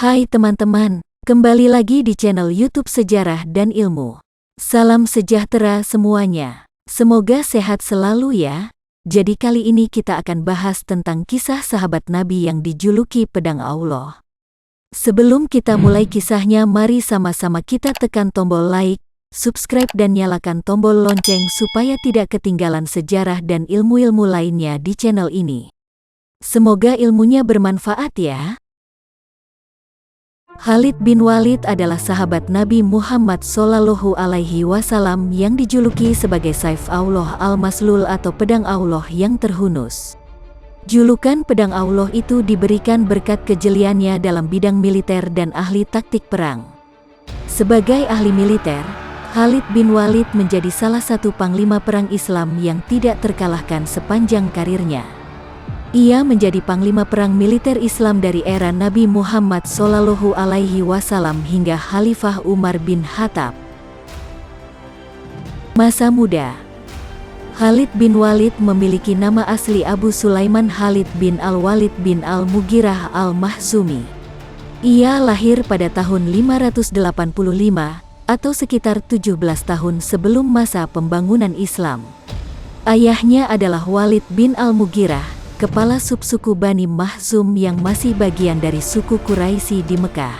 Hai teman-teman, kembali lagi di channel YouTube Sejarah dan Ilmu. Salam sejahtera semuanya. Semoga sehat selalu ya. Jadi kali ini kita akan bahas tentang kisah sahabat Nabi yang dijuluki pedang Allah. Sebelum kita mulai kisahnya, mari sama-sama kita tekan tombol like, subscribe dan nyalakan tombol lonceng supaya tidak ketinggalan sejarah dan ilmu-ilmu lainnya di channel ini. Semoga ilmunya bermanfaat ya. Khalid bin Walid adalah sahabat Nabi Muhammad SAW yang dijuluki sebagai Saif Allah al-Maslul atau pedang Allah yang terhunus. Julukan pedang Allah itu diberikan berkat kejeliannya dalam bidang militer dan ahli taktik perang. Sebagai ahli militer, Khalid bin Walid menjadi salah satu panglima perang Islam yang tidak terkalahkan sepanjang karirnya. Ia menjadi panglima perang militer Islam dari era Nabi Muhammad SAW hingga Khalifah Umar bin Khattab. Masa muda. Khalid bin Walid memiliki nama asli Abu Sulaiman Khalid bin Al-Walid bin Al-Mughirah Al-Mahzumi. Ia lahir pada tahun 585 atau sekitar 17 tahun sebelum masa pembangunan Islam. Ayahnya adalah Walid bin Al-Mughirah, kepala subsuku Bani Makhzum yang masih bagian dari suku Quraisy di Mekah.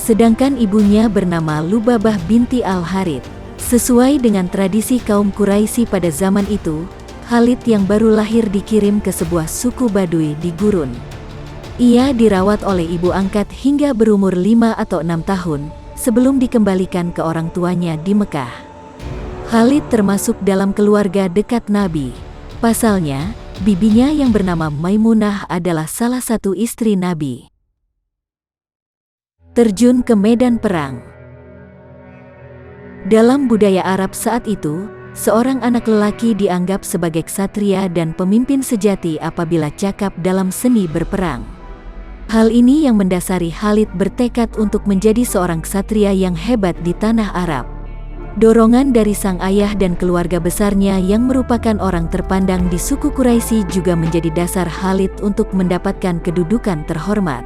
Sedangkan ibunya bernama Lubabah binti Al-Harith. Sesuai dengan tradisi kaum Quraisy pada zaman itu, Khalid yang baru lahir dikirim ke sebuah suku Baduy di gurun. Ia dirawat oleh ibu angkat hingga berumur 5 atau 6 tahun, sebelum dikembalikan ke orang tuanya di Mekah. Khalid termasuk dalam keluarga dekat Nabi. Pasalnya, bibinya yang bernama Maimunah adalah salah satu istri Nabi. Terjun ke medan perang. Dalam budaya Arab saat itu, seorang anak lelaki dianggap sebagai ksatria dan pemimpin sejati apabila cakap dalam seni berperang. Hal ini yang mendasari Khalid bertekad untuk menjadi seorang ksatria yang hebat di tanah Arab. Dorongan dari sang ayah dan keluarga besarnya yang merupakan orang terpandang di suku Quraisy juga menjadi dasar Khalid untuk mendapatkan kedudukan terhormat.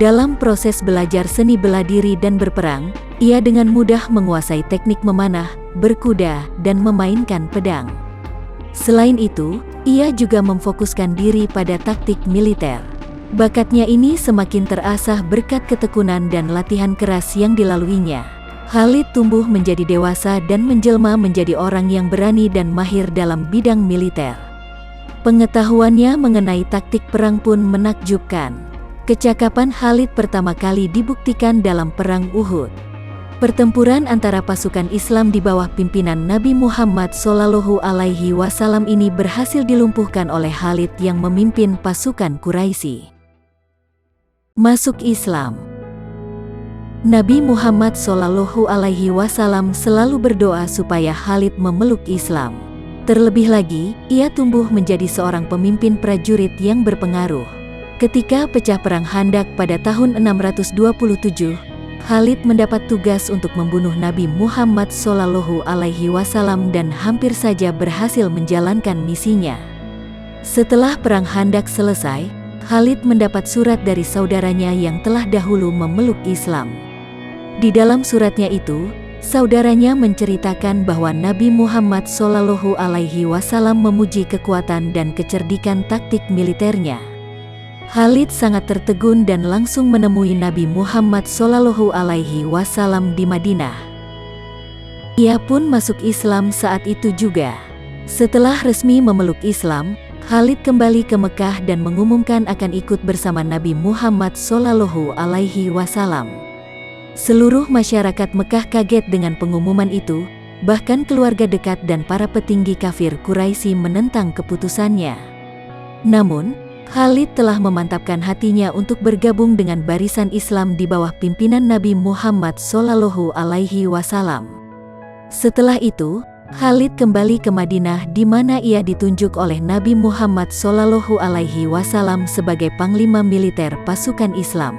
Dalam proses belajar seni bela diri dan berperang, ia dengan mudah menguasai teknik memanah, berkuda, dan memainkan pedang. Selain itu, ia juga memfokuskan diri pada taktik militer. Bakatnya ini semakin terasah berkat ketekunan dan latihan keras yang dilaluinya. Khalid tumbuh menjadi dewasa dan menjelma menjadi orang yang berani dan mahir dalam bidang militer. Pengetahuannya mengenai taktik perang pun menakjubkan. Kecakapan Khalid pertama kali dibuktikan dalam Perang Uhud. Pertempuran antara pasukan Islam di bawah pimpinan Nabi Muhammad SAW ini berhasil dilumpuhkan oleh Khalid yang memimpin pasukan Quraisy. Masuk Islam. Nabi Muhammad SAW selalu berdoa supaya Khalid memeluk Islam. Terlebih lagi, ia tumbuh menjadi seorang pemimpin prajurit yang berpengaruh. Ketika pecah perang Khandak pada tahun 627, Khalid mendapat tugas untuk membunuh Nabi Muhammad SAW dan hampir saja berhasil menjalankan misinya. Setelah perang Khandak selesai, Khalid mendapat surat dari saudaranya yang telah dahulu memeluk Islam. Di dalam suratnya itu, saudaranya menceritakan bahwa Nabi Muhammad SAW memuji kekuatan dan kecerdikan taktik militernya. Khalid sangat tertegun dan langsung menemui Nabi Muhammad SAW di Madinah. Ia pun masuk Islam saat itu juga. Setelah resmi memeluk Islam, Khalid kembali ke Mekah dan mengumumkan akan ikut bersama Nabi Muhammad SAW. Seluruh masyarakat Mekah kaget dengan pengumuman itu, bahkan keluarga dekat dan para petinggi kafir Quraisy menentang keputusannya. Namun, Khalid telah memantapkan hatinya untuk bergabung dengan barisan Islam di bawah pimpinan Nabi Muhammad SAW. Setelah itu, Khalid kembali ke Madinah di mana ia ditunjuk oleh Nabi Muhammad SAW sebagai panglima militer pasukan Islam.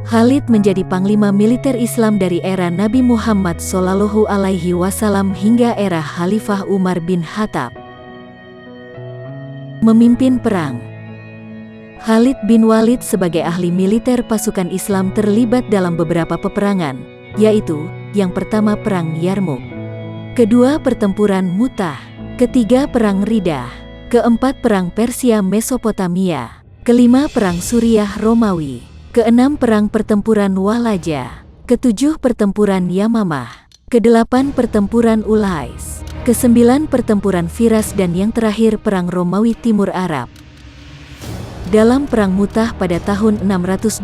Khalid menjadi panglima militer Islam dari era Nabi Muhammad SAW hingga era Khalifah Umar bin Khattab. Memimpin perang. Khalid bin Walid sebagai ahli militer pasukan Islam terlibat dalam beberapa peperangan, yaitu yang pertama Perang Yarmouk, kedua pertempuran Mu'tah, ketiga Perang Riddah, keempat Perang Persia Mesopotamia, kelima Perang Suriah Romawi, keenam Perang Pertempuran Walaja, ketujuh Pertempuran Yamamah, kedelapan Pertempuran Ulais, kesembilan Pertempuran Firas, dan yang terakhir Perang Romawi Timur Arab. Dalam Perang Mu'tah pada tahun 629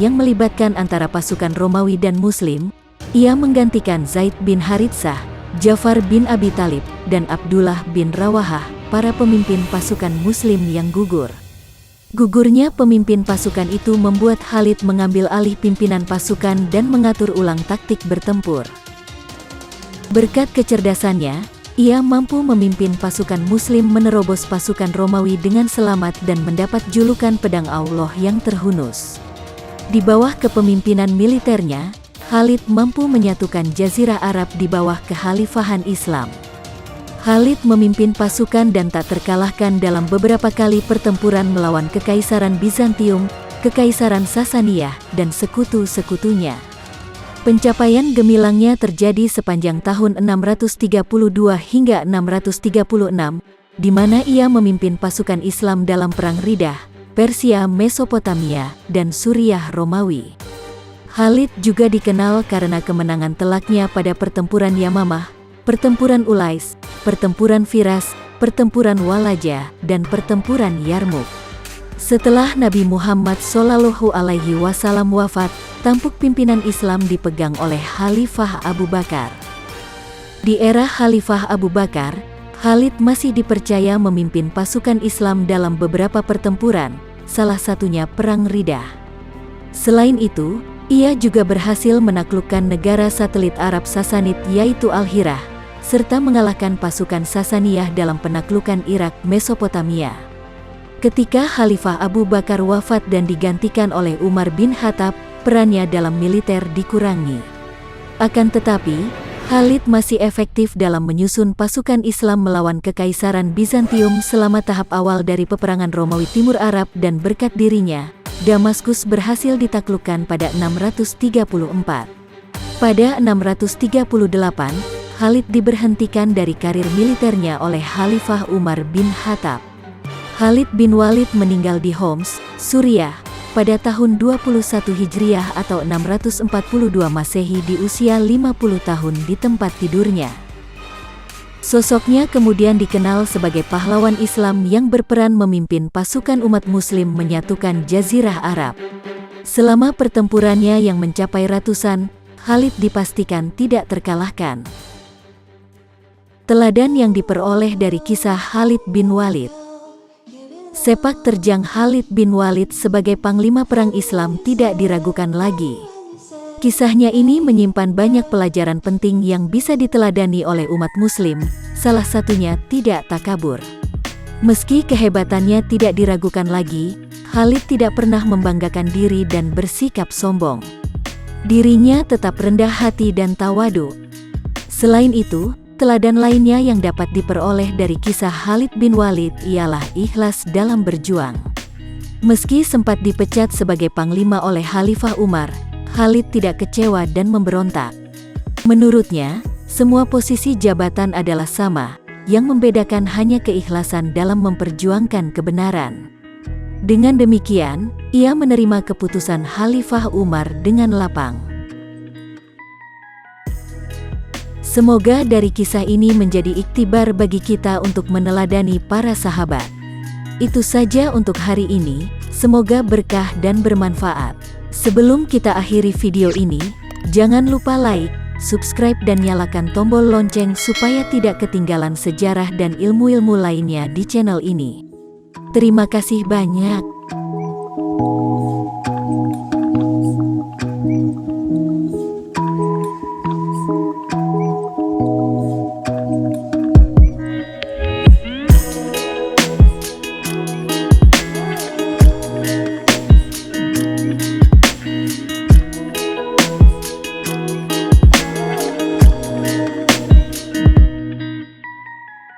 yang melibatkan antara pasukan Romawi dan Muslim, ia menggantikan Zaid bin Haritsah, Ja'far bin Abi Thalib, dan Abdullah bin Rawahah, para pemimpin pasukan Muslim yang gugur. Gugurnya pemimpin pasukan itu membuat Khalid mengambil alih pimpinan pasukan dan mengatur ulang taktik bertempur. Berkat kecerdasannya, ia mampu memimpin pasukan Muslim menerobos pasukan Romawi dengan selamat dan mendapat julukan Pedang Allah yang terhunus. Di bawah kepemimpinan militernya, Khalid mampu menyatukan Jazirah Arab di bawah kekhalifahan Islam. Khalid memimpin pasukan dan tak terkalahkan dalam beberapa kali pertempuran melawan Kekaisaran Bizantium, Kekaisaran Sasaniyah, dan sekutu-sekutunya. Pencapaian gemilangnya terjadi sepanjang tahun 632 hingga 636, di mana ia memimpin pasukan Islam dalam Perang Riddah, Persia Mesopotamia, dan Suriah Romawi. Khalid juga dikenal karena kemenangan telaknya pada Pertempuran Yamamah, Pertempuran Ulais, Pertempuran Firas, Pertempuran Walaja, dan Pertempuran Yarmouk. Setelah Nabi Muhammad SAW wafat, tampuk pimpinan Islam dipegang oleh Khalifah Abu Bakar. Di era Khalifah Abu Bakar, Khalid masih dipercaya memimpin pasukan Islam dalam beberapa pertempuran, salah satunya Perang Riddah. Selain itu, ia juga berhasil menaklukkan negara satelit Arab Sasanid yaitu Al-Hirah, serta mengalahkan pasukan Sasaniyah dalam penaklukan Irak Mesopotamia. Ketika Khalifah Abu Bakar wafat dan digantikan oleh Umar bin Khattab, perannya dalam militer dikurangi. Akan tetapi, Khalid masih efektif dalam menyusun pasukan Islam melawan Kekaisaran Bizantium selama tahap awal dari peperangan Romawi Timur Arab, dan berkat dirinya, Damaskus berhasil ditaklukkan pada 634. Pada 638, Khalid diberhentikan dari karir militernya oleh Khalifah Umar bin Khattab. Khalid bin Walid meninggal di Homs, Suriah, pada tahun 21 Hijriah atau 642 Masehi di usia 50 tahun di tempat tidurnya. Sosoknya kemudian dikenal sebagai pahlawan Islam yang berperan memimpin pasukan umat Muslim menyatukan Jazirah Arab. Selama pertempurannya yang mencapai ratusan, Khalid dipastikan tidak terkalahkan. Teladan yang diperoleh dari kisah Khalid bin Walid. Sepak terjang Khalid bin Walid sebagai panglima perang Islam tidak diragukan lagi. Kisahnya ini menyimpan banyak pelajaran penting yang bisa diteladani oleh umat Muslim, salah satunya tidak takabur. Meski kehebatannya tidak diragukan lagi, Khalid tidak pernah membanggakan diri dan bersikap sombong. Dirinya tetap rendah hati dan tawadu. Selain itu, teladan lainnya yang dapat diperoleh dari kisah Khalid bin Walid ialah ikhlas dalam berjuang. Meski sempat dipecat sebagai panglima oleh Khalifah Umar, Khalid tidak kecewa dan memberontak. Menurutnya, semua posisi jabatan adalah sama, yang membedakan hanya keikhlasan dalam memperjuangkan kebenaran. Dengan demikian, ia menerima keputusan Khalifah Umar dengan lapang. Semoga dari kisah ini menjadi iktibar bagi kita untuk meneladani para sahabat. Itu saja untuk hari ini, semoga berkah dan bermanfaat. Sebelum kita akhiri video ini, jangan lupa like, subscribe dan nyalakan tombol lonceng supaya tidak ketinggalan sejarah dan ilmu-ilmu lainnya di channel ini. Terima kasih banyak.